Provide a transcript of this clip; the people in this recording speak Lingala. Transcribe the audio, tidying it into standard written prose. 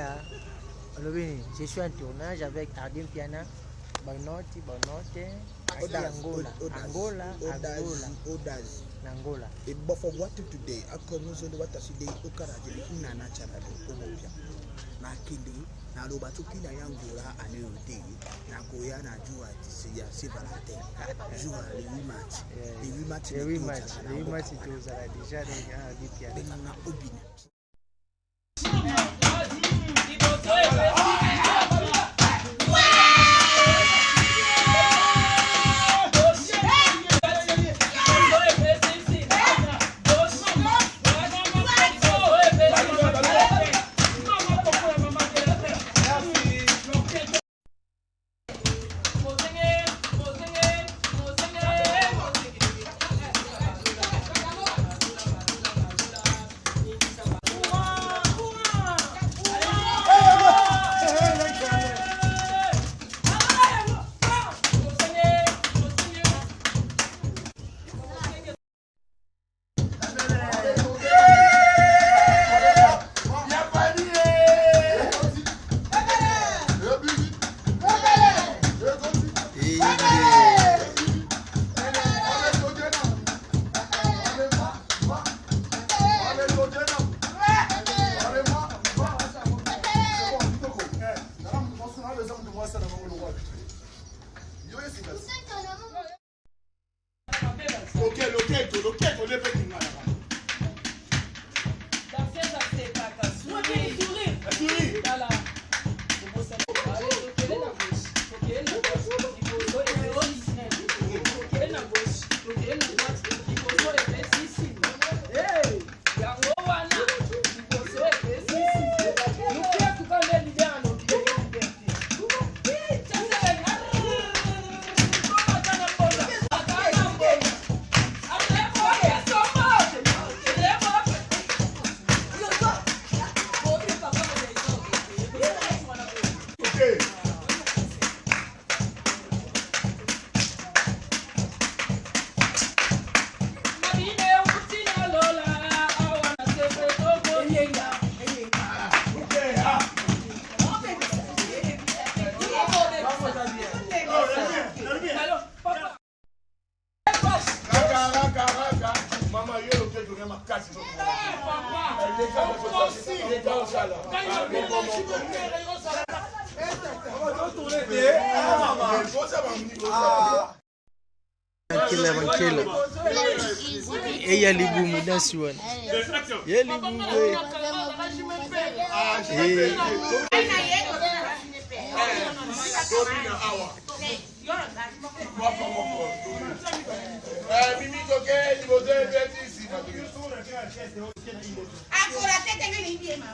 là, je suis en tournage avec Ardim Piana, Banotti, Angola. Et but for what today, I come no so what today, Okara, the natural, Omopia. Nakindi, Naluba Tukina Yangola, and you day, Nagoyana Jua, Tia Sivalate, Jua, the rematch, it was déjà Killer. Et il boum dans ce one. Il y a les boum. Ancora te vieni insieme.